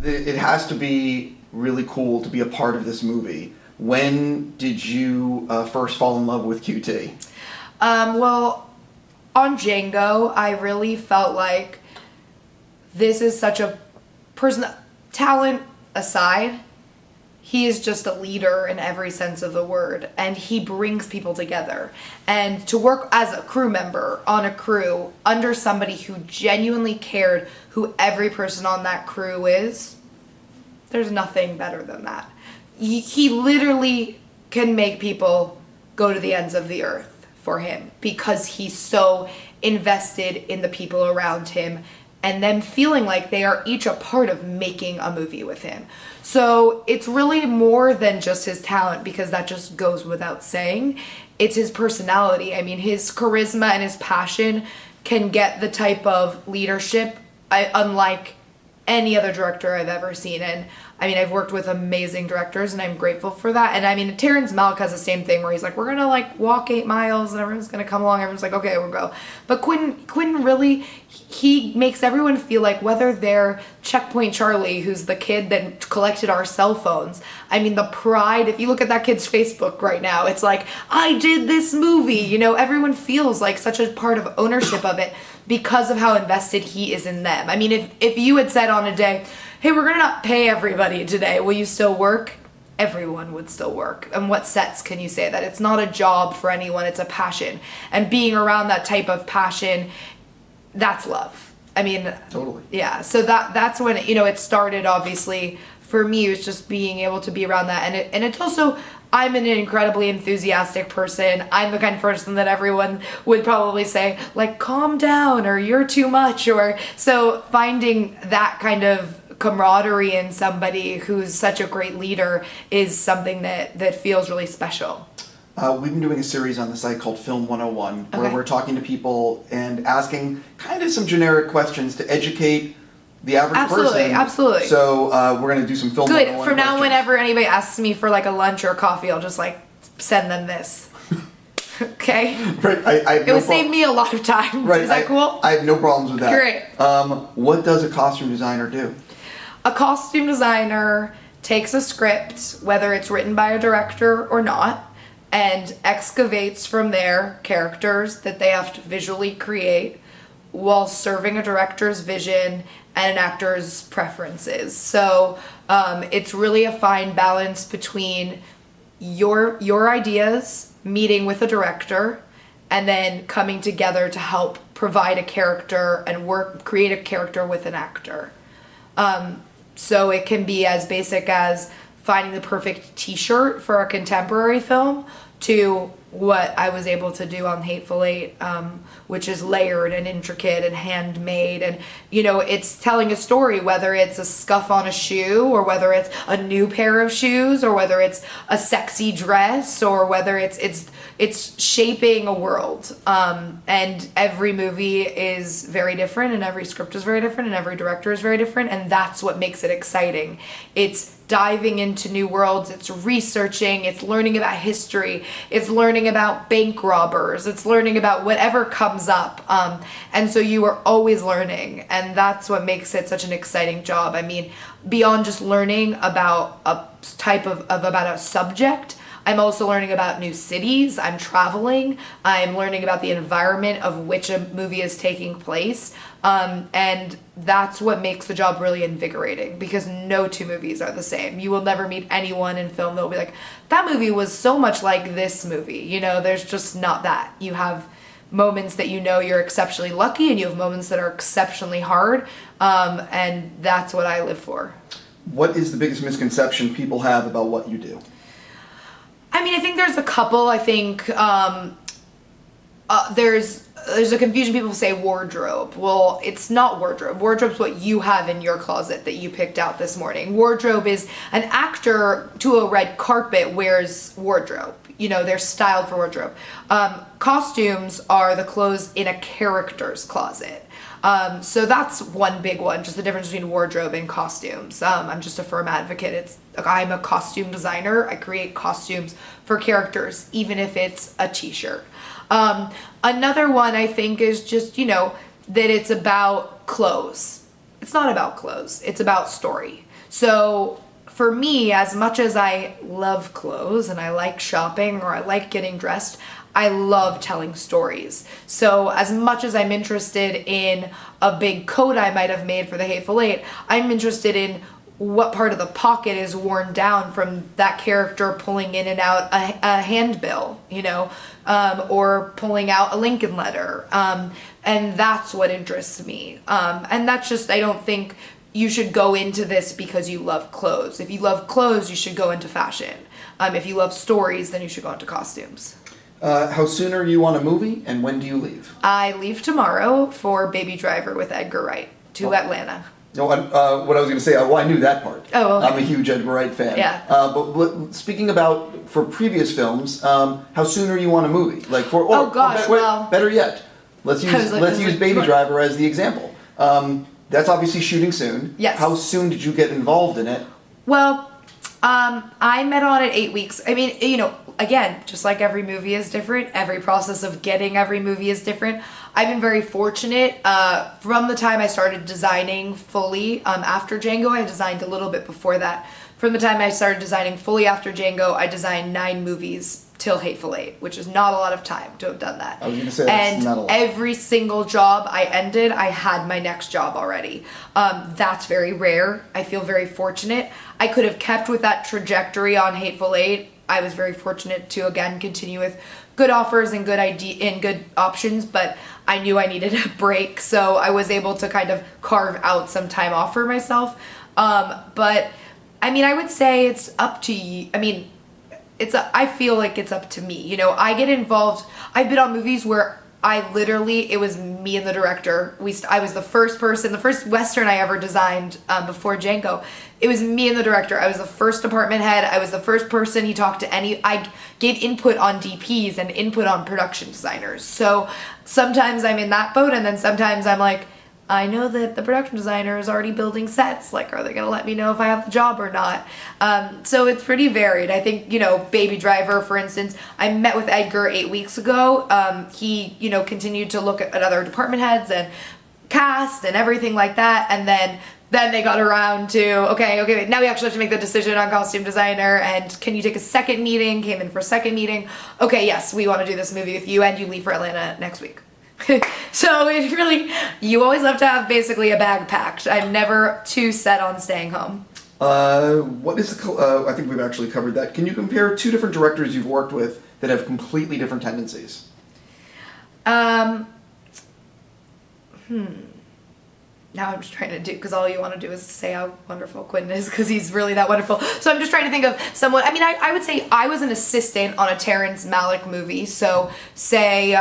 it has to be really cool to be a part of this movie. When did you first fall in love with QT? Well, on Django, I really felt like this is such a person, talent aside, he is just a leader in every sense of the word, and he brings people together. And to work as a crew member on a crew under somebody who genuinely cared who every person on that crew is, there's nothing better than that. He literally can make people go to the ends of the earth for him because he's so invested in the people around him and them feeling like they are each a part of making a movie with him. So it's really more than just his talent, because that just goes without saying. It's his personality. I mean, his charisma and his passion can get the type of leadership unlike any other director I've ever seen. And I mean, I've worked with amazing directors and I'm grateful for that. And I mean, Terrence Malick has the same thing where he's like, we're going to like walk 8 miles and everyone's going to come along. Everyone's like, okay, we'll go. But Quentin really, he makes everyone feel like, whether they're Checkpoint Charlie, who's the kid that collected our cell phones. I mean, the pride, if you look at that kid's Facebook right now, it's like, I did this movie. You know, everyone feels like such a part of ownership of it because of how invested he is in them. I mean, if you had said on a day, hey, we're going to not pay everybody today, will you still work? Everyone would still work. And what sets can you say that? It's not a job for anyone, it's a passion. And being around that type of passion, that's love. I mean, totally. Yeah, so that's when, you know, it started. Obviously for me, it was just being able to be around that. And it's also, I'm an incredibly enthusiastic person. I'm the kind of person that everyone would probably say, like, calm down, or you're too much, or so finding that kind of camaraderie in somebody who's such a great leader is something that feels really special. We've been doing a series on the site called Film 101, where we're talking to people and asking kind of some generic questions to educate the average person. Absolutely. So we're going to do some Film 101 Good. From now, questions. whenever anybody asks me for like a lunch or a coffee, I'll just like send them this. Okay? Right. It will save me a lot of time. Right. Is that cool? I have no problems with that. Great. What does a costume designer do? A costume designer takes a script, whether it's written by a director or not, and excavates from there characters that they have to visually create while serving a director's vision and an actor's preferences. So it's really a fine balance between your ideas meeting with a director and then coming together to help provide a character and create a character with an actor. So it can be as basic as finding the perfect t-shirt for a contemporary film to what I was able to do on Hateful Eight, which is layered and intricate and handmade. And, you know, it's telling a story, whether it's a scuff on a shoe or whether it's a new pair of shoes or whether it's a sexy dress or whether it's shaping a world. And every movie is very different and every script is very different and every director is very different. And that's what makes it exciting. It's diving into new worlds, it's researching, it's learning about history, it's learning about bank robbers, it's learning about whatever comes up. And so you are always learning, and that's what makes it such an exciting job. I mean, beyond just learning about a type about a subject, I'm also learning about new cities, I'm traveling, I'm learning about the environment of which a movie is taking place. And that's what makes the job really invigorating, because no two movies are the same. You will never meet anyone in film that will be like, that movie was so much like this movie. You know, there's just not that. You have moments that you know you're exceptionally lucky, and you have moments that are exceptionally hard. And that's what I live for. What is the biggest misconception people have about what you do? I mean, I think there's a couple. I think there's a confusion. People say wardrobe. Well, it's not wardrobe. Wardrobe's what you have in your closet that you picked out this morning. Wardrobe is an actor to a red carpet wears wardrobe. You know, they're styled for wardrobe. Costumes are the clothes in a character's closet. So that's one big one, just the difference between wardrobe and costumes. I'm just a firm advocate. I'm a costume designer. I create costumes for characters, even if it's a t-shirt. Another one I think is just, you know, that it's about clothes. It's not about clothes. It's about story. So for me, as much as I love clothes and I like shopping or I like getting dressed, I love telling stories. So as much as I'm interested in a big coat I might have made for the Hateful Eight, I'm interested in what part of the pocket is worn down from that character pulling in and out a handbill, or pulling out a Lincoln letter. And that's what interests me. And that's just, I don't think you should go into this because you love clothes. If you love clothes, you should go into fashion. If you love stories, then you should go into costumes. How soon are you on a movie, and when do you leave? I leave tomorrow for Baby Driver with Edgar Wright to Atlanta. No, what I was going to say, I knew that part. Oh, okay. I'm a huge Edgar Wright fan. Yeah. But speaking about for previous films, how soon are you on a movie? Better yet, let's use Baby Driver as the example. That's obviously shooting soon. Yes. How soon did you get involved in it? Well, I met on it 8 weeks. I mean, again, just like every movie is different, every process of getting every movie is different. I've been very fortunate. From the time I started designing fully after Django, I designed a little bit before that. From the time I started designing fully after Django, I designed 9 movies till Hateful Eight, which is not a lot of time to have done that. I was going to say that's not a lot. And every single job I ended, I had my next job already. That's very rare. I feel very fortunate. I could have kept with that trajectory on Hateful Eight. I was very fortunate to, again, continue with good offers and good options, but I knew I needed a break, so I was able to kind of carve out some time off for myself. But, I mean, I would say it's up to you. I mean, I feel like it's up to me. I get involved. I've been on movies where it was me and the director. I was the first Western I ever designed before Django. It was me and the director. I was the first department head. I was the first person he talked to. I gave input on DPs and input on production designers. So sometimes I'm in that boat, and then sometimes I'm like, I know that the production designer is already building sets. Like, are they going to let me know if I have the job or not? So it's pretty varied. I think, Baby Driver, for instance, I met with Edgar 8 weeks ago. He, continued to look at other department heads and cast and everything like that. And then they got around to, okay, now we actually have to make the decision on costume designer, and can you take a second meeting? Came in for a second meeting. Okay, yes, we want to do this movie with you, and you leave for Atlanta next week. So it really, you always have to have basically a bag packed. I'm never too set on staying home. What is I think we've actually covered that. Can you compare 2 different directors you've worked with that have completely different tendencies? Now I'm just trying to because all you want to do is say how wonderful Quentin is, because he's really that wonderful. So I'm just trying to think of someone. I mean, I would say I was an assistant on a Terrence Malick movie. So say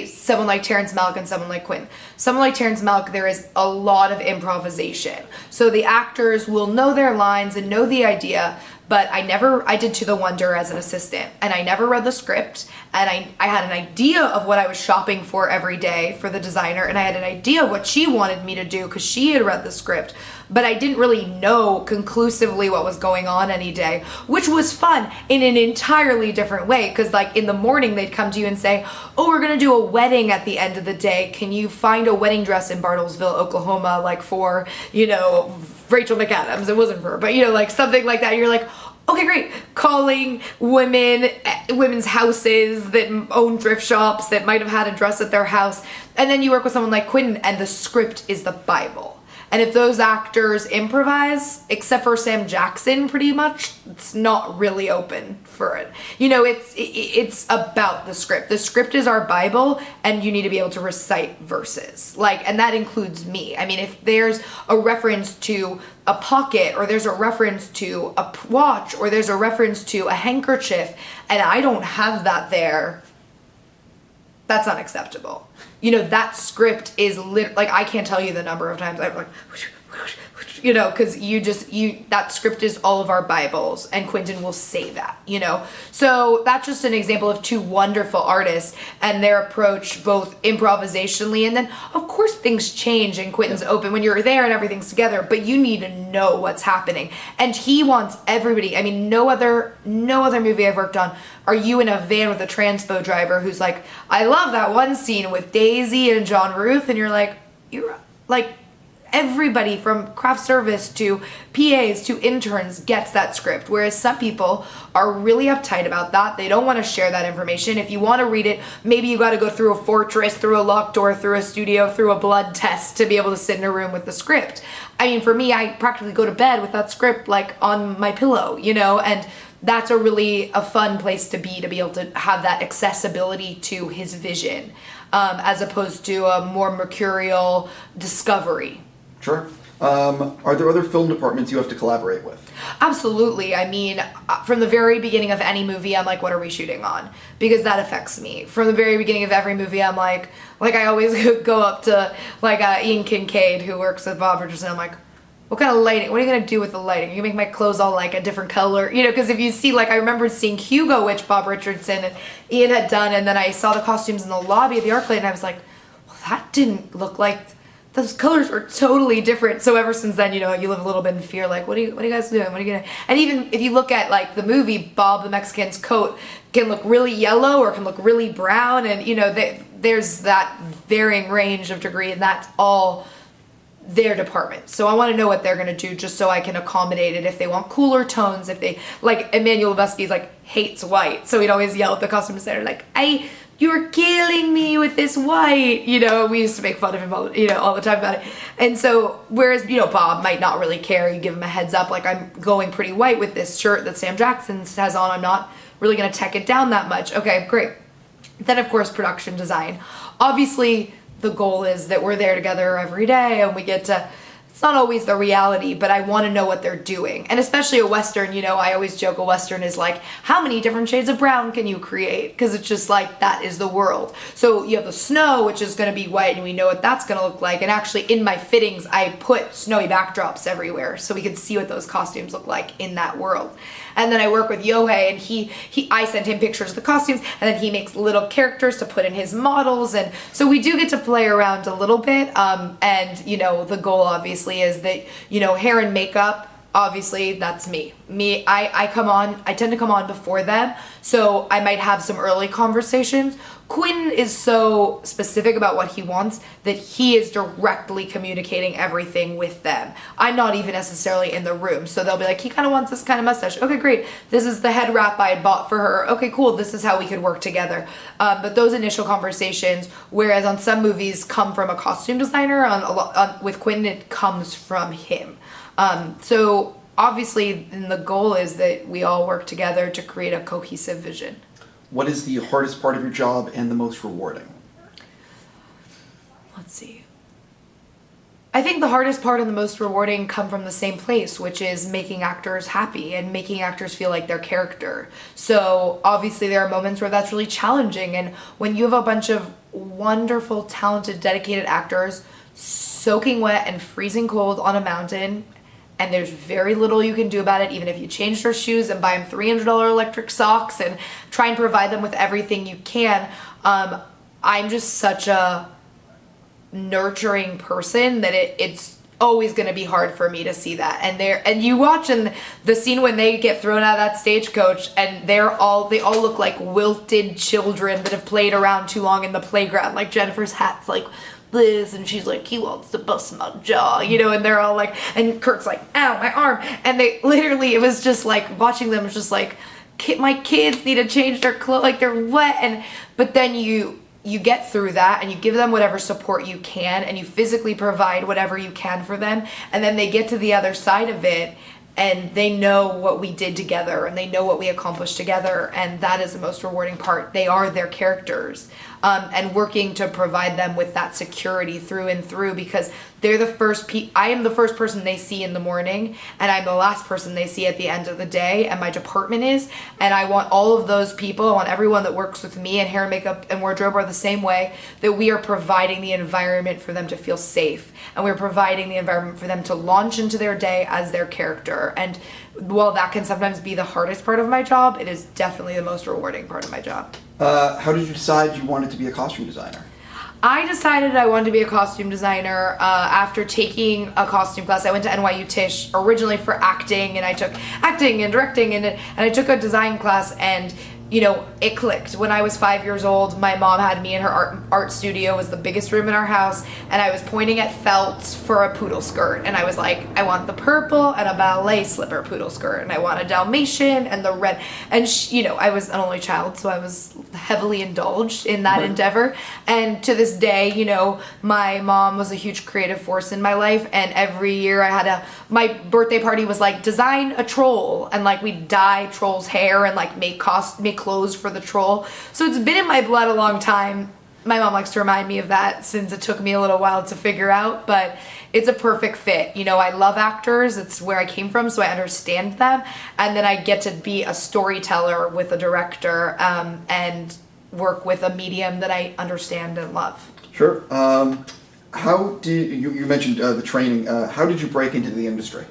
someone like Terrence Malick and someone like Quentin. Someone like Terrence Malick, there is a lot of improvisation. So the actors will know their lines and know the idea, but I did To the Wonder as an assistant, and I never read the script, and I had an idea of what I was shopping for every day for the designer, and I had an idea of what she wanted me to do because she had read the script, but I didn't really know conclusively what was going on any day, which was fun in an entirely different way, because like in the morning they'd come to you and say, oh, we're gonna do a wedding at the end of the day. Can you find a wedding dress in Bartlesville, Oklahoma, like for, Rachel McAdams? It wasn't for her, but like something like that. You're like, okay, great. Calling women's houses that own thrift shops that might have had a dress at their house. And then you work with someone like Quentin, and the script is the Bible. And if those actors improvise, except for Sam Jackson, pretty much, it's not really open for it. It's about the script. The script is our Bible, and you need to be able to recite verses. And that includes me. I mean, if there's a reference to a pocket, or there's a reference to a watch, or there's a reference to a handkerchief, and I don't have that there, that's unacceptable. That script is I can't tell you the number of times I've because that script is all of our Bibles, and Quentin will say that, So that's just an example of 2 wonderful artists and their approach, both improvisationally, and then of course things change, and Quentin's open when you're there and everything's together, but you need to know what's happening. And he wants everybody. I mean, no other movie I've worked on are you in a van with a transpo driver who's like, I love that one scene with Daisy and John Ruth, and you're like, everybody from craft service to PAs to interns gets that script, whereas some people are really uptight about that. They don't want to share that information. If you want to read it, maybe you got to go through a fortress, through a locked door, through a studio, through a blood test to be able to sit in a room with the script. I mean, for me, I practically go to bed with that script like on my pillow, you know, and that's a fun place to be able to have that accessibility to his vision, as opposed to a more mercurial discovery. Sure. Are there other film departments you have to collaborate with? Absolutely. I mean, from the very beginning of any movie, I'm like, what are we shooting on? Because that affects me. From the very beginning of every movie, I'm like I always go up to like Ian Kincaid, who works with Bob Richardson. I'm like, what kind of lighting? What are you going to do with the lighting? You make my clothes all like a different color, you know, because if you see, like, I remember seeing Hugo, which Bob Richardson and Ian had done, and then I saw the costumes in the lobby of the ArcLight, and I was like, well, that didn't look like, those colors were totally different. So ever since then, you know, you live a little bit in fear, like, what are you guys doing? What are you gonna? And even if you look at like the movie, Bob the Mexican's coat can look really yellow or can look really brown, and you know, there's that varying range of degree, and that's all their department. So I want to know what they're going to do just so I can accommodate it. If they want cooler tones, if they like, Emmanuel Lubezki's like hates white, so he'd always yell at the costume designer like, you're killing me with this white, you know. We used to make fun of him all, you know, all the time about it. And so whereas, you know, Bob might not really care, you give him a heads up, like, I'm going pretty white with this shirt that Sam Jackson has on, I'm not really going to tech it down that much. Okay, great. Then of course production design. Obviously the goal is that we're there together every day and we get to, it's not always the reality, but I want to know what they're doing. And especially a Western, you know, I always joke a Western is like, how many different shades of brown can you create? Because it's just like, that is the world. So you have the snow, which is going to be white, and we know what that's going to look like. And actually in my fittings, I put snowy backdrops everywhere so we could see what those costumes look like in that world. And then I work with Yohei, and I send him pictures of the costumes, and then he makes little characters to put in his models. And so we do get to play around a little bit. And, you know, the goal obviously is that, you know, hair and makeup, obviously that's me. I tend to come on before them. So I might have some early conversations. Quinn is so specific about what he wants that he is directly communicating everything with them. I'm not even necessarily in the room. So they'll be like, he kind of wants this kind of mustache. Okay, great. This is the head wrap I had bought for her. Okay, cool. This is how we could work together. But those initial conversations, whereas on some movies come from a costume designer, with Quinn it comes from him. So obviously the goal is that we all work together to create a cohesive vision. What is the hardest part of your job and the most rewarding? Let's see. I think the hardest part and the most rewarding come from the same place, which is making actors happy and making actors feel like their character. So obviously there are moments where that's really challenging, and when you have a bunch of wonderful, talented, dedicated actors soaking wet and freezing cold on a mountain, and there's very little you can do about it, even if you change their shoes and buy them $300 electric socks and try and provide them with everything you can. I'm just such a nurturing person that it's always going to be hard for me to see that. And you watch in the scene when they get thrown out of that stagecoach, and they all look like wilted children that have played around too long in the playground. Like Jennifer's hat's like this, and she's like, he wants to bust my jaw, you know, and they're all like, and Kurt's like, ow, my arm. And they literally, it was just like, watching them was just like, my kids need to change their clothes, like they're wet. But then you get through that and you give them whatever support you can, and you physically provide whatever you can for them, and then they get to the other side of it and they know what we did together and they know what we accomplished together, and that is the most rewarding part. They are their characters, and working to provide them with that security through and through, because they're the first I am the first person they see in the morning, and I'm the last person they see at the end of the day, and my department is, and I want all of those people, I want everyone that works with me, and hair and makeup and wardrobe are the same way, that we are providing the environment for them to feel safe, and we're providing the environment for them to launch into their day as their character. And while that can sometimes be the hardest part of my job, it is definitely the most rewarding part of my job. How did you decide you wanted to be a costume designer? I decided I wanted to be a costume designer after taking a costume class. I went to NYU Tisch originally for acting, and I took acting and directing, and I took a design class, and it clicked. When I was 5 years old, my mom had me in her art studio. It was the biggest room in our house, and I was pointing at felt for a poodle skirt, and I was like, I want the purple and a ballet slipper poodle skirt, and I want a Dalmatian and the red. And I was an only child, so I was heavily indulged in that endeavor. And to this day, my mom was a huge creative force in my life, and every year my birthday party was like, design a troll, and like we'd dye troll's hair and like make clothes for the troll. So it's been in my blood a long time. My mom likes to remind me of that since it took me a little while to figure out, but it's a perfect fit. I love actors. It's where I came from, so I understand them. And then I get to be a storyteller with a director and work with a medium that I understand and love. Sure. How did you mentioned the training? How did you break into the industry?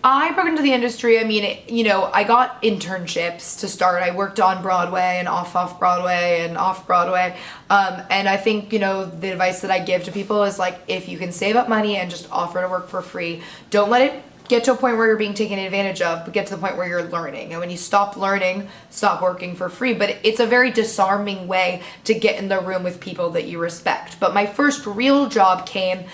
I broke into the industry. I got internships to start. I worked on Broadway and off Broadway and off Broadway. And I think, the advice that I give to people is like, if you can save up money and just offer to work for free, don't let it get to a point where you're being taken advantage of, but get to the point where you're learning. And when you stop learning, stop working for free. But it's a very disarming way to get in the room with people that you respect. But my first real job came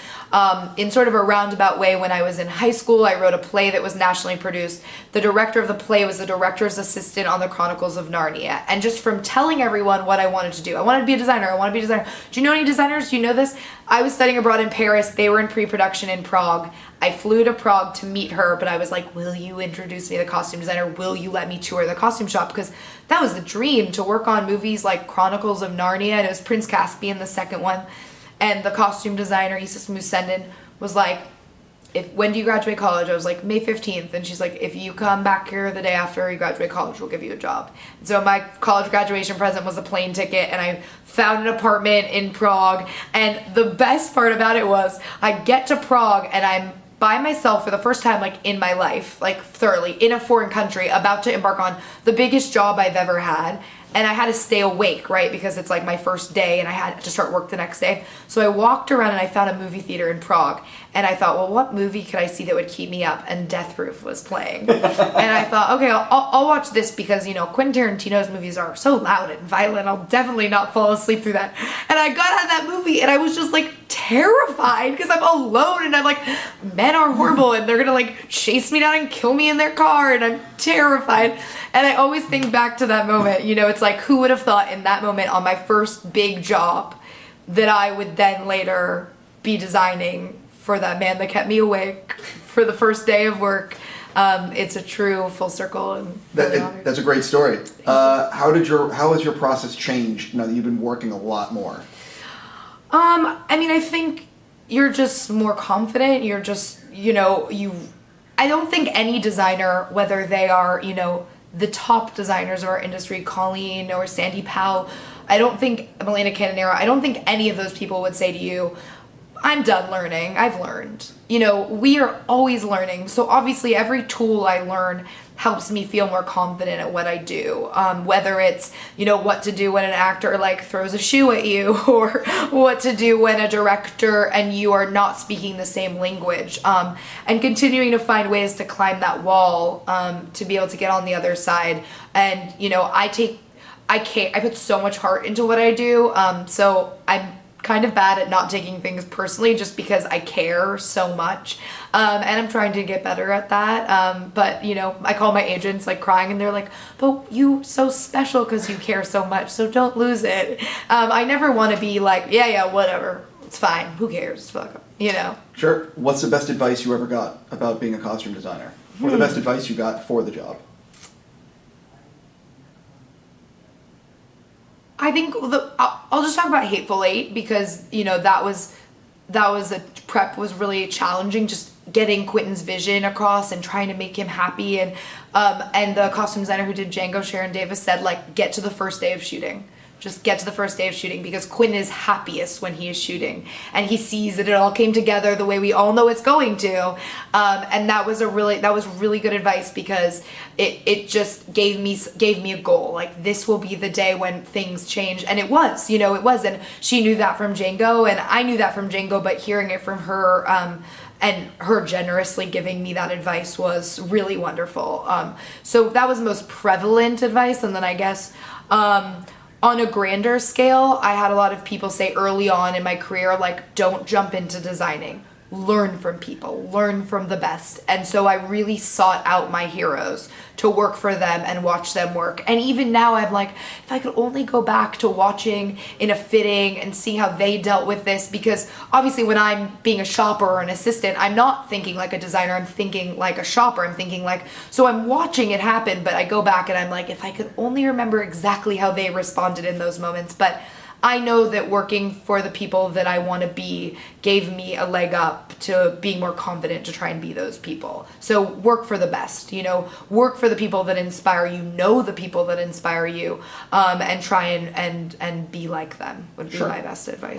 in sort of a roundabout way when I was in high school. I wrote a play that was nationally produced. The director of the play was the director's assistant on the Chronicles of Narnia. And just from telling everyone what I wanted to do, I wanted to be a designer. Do you know any designers? Do you know this? I was studying abroad in Paris. They were in pre-production in Prague. I flew to Prague to meet her, but I was like, will you introduce me to the costume designer? Will you let me tour the costume shop? Because that was the dream, to work on movies like Chronicles of Narnia. And it was Prince Caspian, the second one. And the costume designer, Isis Musendin, was like, when do you graduate college? I was like, May 15th. And she's like, if you come back here the day after you graduate college, we'll give you a job. And so my college graduation present was a plane ticket, and I found an apartment in Prague. And the best part about it was I get to Prague and I'm by myself for the first time, like in my life, like thoroughly in a foreign country, about to embark on the biggest job I've ever had. And I had to stay awake, right? Because it's like my first day and I had to start work the next day. So I walked around and I found a movie theater in Prague. And I thought, well, what movie could I see that would keep me up? And Death Proof was playing. And I thought, okay, I'll watch this because, Quentin Tarantino's movies are so loud and violent. I'll definitely not fall asleep through that. And I got out of that movie and I was just like terrified because I'm alone and I'm like, men are horrible and they're gonna like chase me down and kill me in their car and I'm terrified. And I always think back to that moment. It's like, who would have thought in that moment on my first big job that I would then later be designing for that man that kept me awake for the first day of work. It's a true full circle. And that's a great story. How has your process changed now that you've been working a lot more? I think you're just more confident. You're just, I don't think any designer, whether they are, the top designers of our industry, Colleen or Sandy Powell, I don't think Melina Canonero, I don't think any of those people would say to you, I'm done learning. I've learned. We are always learning. So obviously every tool I learn helps me feel more confident at what I do. Whether it's, what to do when an actor like throws a shoe at you or what to do when a director and you are not speaking the same language. And continuing to find ways to climb that wall to be able to get on the other side. And, I put so much heart into what I do. So I'm kind of bad at not taking things personally just because I care so much. And I'm trying to get better at that. But, I call my agents like crying and they're like, but you so special because you care so much. So don't lose it. I never want to be like, yeah, whatever. It's fine. Who cares? Fuck, Sure. What's the best advice you ever got about being a costume designer? Or the best advice you got for the job? I think I'll just talk about Hateful Eight because that was a prep was really challenging, just getting Quentin's vision across and trying to make him happy, and the costume designer who did Django, Sharon Davis, said like, get to the first day of shooting, just get to the first day of shooting, because Quentin is happiest when he is shooting and he sees that it all came together the way we all know it's going to. And that was really good advice, because it just gave me a goal. Like, this will be the day when things change. And it was. And she knew that from Django, and I knew that from Django, but hearing it from her, and her generously giving me that advice was really wonderful. So that was the most prevalent advice. And then I guess on a grander scale, I had a lot of people say early on in my career, like, don't jump into designing. Learn from people, learn from the best. And so I really sought out my heroes to work for them and watch them work. And even now I'm like, if I could only go back to watching in a fitting and see how they dealt with this, because obviously when I'm being a shopper or an assistant, I'm not thinking like a designer, I'm thinking like a shopper. I'm thinking like, so I'm watching it happen, but I go back and I'm like, if I could only remember exactly how they responded in those moments. But I know that working for the people that I want to be gave me a leg up to being more confident to try and be those people. So work for the best, work for the people that inspire you, know the people that inspire you, and try and be like them would be my best advice.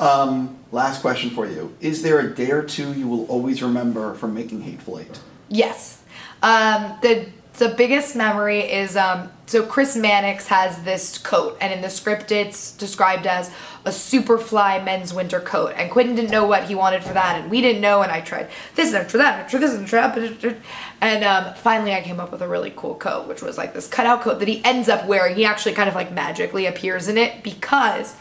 Last question for you. Is there a day or two you will always remember from making Hateful Eight? Yes. The biggest memory is, so Chris Mannix has this coat, and in the script it's described as a Superfly men's winter coat, and Quentin didn't know what he wanted for that, and we didn't know, and I tried this and I tried that, and I tried this and I tried, and finally I came up with a really cool coat, which was like this cutout coat that he ends up wearing. He actually kind of like magically appears in it, because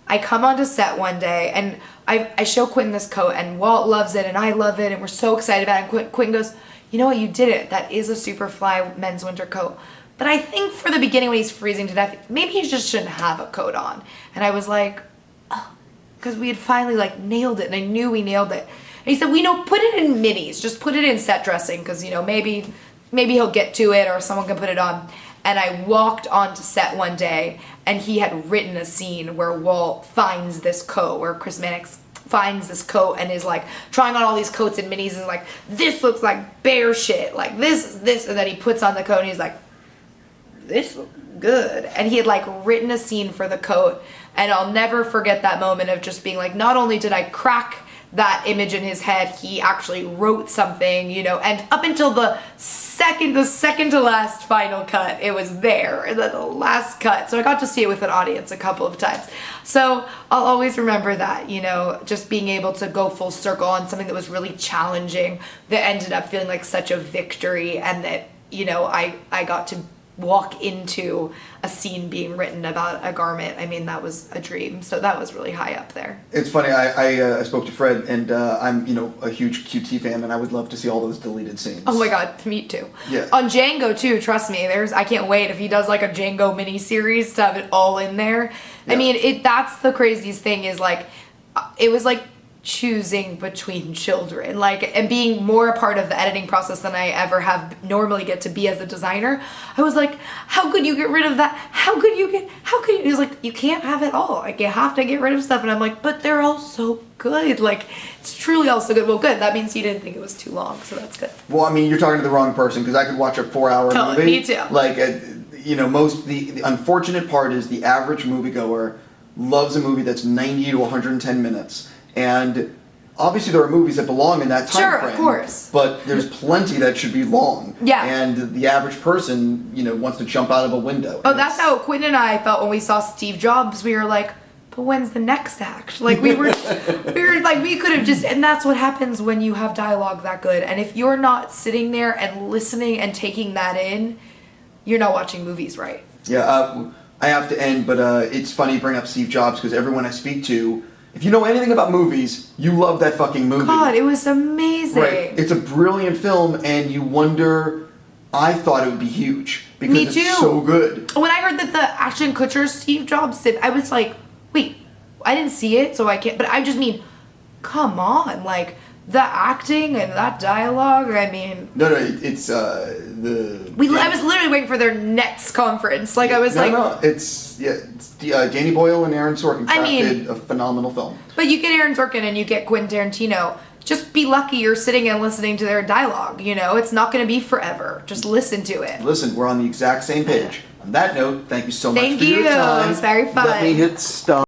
I come onto set one day, and I show Quentin this coat, and Walt loves it, and I love it, and we're so excited about it, and Quentin goes, you know what, you did it. That is a Superfly men's winter coat. But I think for the beginning when he's freezing to death, maybe he just shouldn't have a coat on. And I was like, oh, because we had finally like nailed it, and I knew we nailed it. And he said, well, put it in minis, just put it in set dressing, because maybe he'll get to it or someone can put it on. And I walked onto set one day, and he had written a scene where Walt finds this coat, where Chris Mannix finds this coat and is like trying on all these coats and minis and is like, this looks like bear shit, like this, and then he puts on the coat and he's like, this looks good. And he had like written a scene for the coat, and I'll never forget that moment of just being like, not only did I crack that image in his head, he actually wrote something, and up until the second to last final cut, it was there, the last cut. So I got to see it with an audience a couple of times. So I'll always remember that, just being able to go full circle on something that was really challenging, that ended up feeling like such a victory, and that, I got to walk into a scene being written about a garment. I mean, that was a dream. So that was really high up there. It's funny. I spoke to Fred, and I'm a huge QT fan, and I would love to see all those deleted scenes. Oh my god, me too. Yeah. On Django too. Trust me. I can't wait if he does like a Django miniseries to have it all in there. Yeah. I mean, that's the craziest thing is like, it was like choosing between children, and being more a part of the editing process than I ever have normally get to be as a designer. I was like, how could you get rid of that? How could you? He's like, you can't have it all. Like, you have to get rid of stuff. And I'm like, but they're all so good. Like, it's truly all so good. Well, good. That means you didn't think it was too long, so that's good. Well, I mean, you're talking to the wrong person, because I could watch a 4-hour movie. Me too. Like, the unfortunate part is the average moviegoer loves a movie that's 90 to 110 minutes. And obviously there are movies that belong in that time frame. Sure, of course. But there's plenty that should be long. Yeah. And the average person, wants to jump out of a window. Oh, that's how Quentin and I felt when we saw Steve Jobs. We were like, but when's the next act? Like, we were like, we could have just, and that's what happens when you have dialogue that good. And if you're not sitting there and listening and taking that in, you're not watching movies right. Yeah, I have to end, but it's funny you bring up Steve Jobs, because everyone I speak to, if you know anything about movies, you love that fucking movie. God, it was amazing. Right. It's a brilliant film, and you wonder, I thought it would be huge, because Me too. It's so good. When I heard that the Ashton Kutcher Steve Jobs did, I was like, wait, I didn't see it, so I can't, but I just mean, come on, like, the acting and that dialogue, I mean... No, it's I was literally waiting for their next conference. Like, I was it's Danny Boyle and Aaron Sorkin crafted a phenomenal film. But you get Aaron Sorkin and you get Quentin Tarantino. Just be lucky you're sitting and listening to their dialogue, It's not going to be forever. Just listen to it. Listen, we're on the exact same page. On that note, thank you so much Thank for your you. time. It was very fun. Let me hit stop.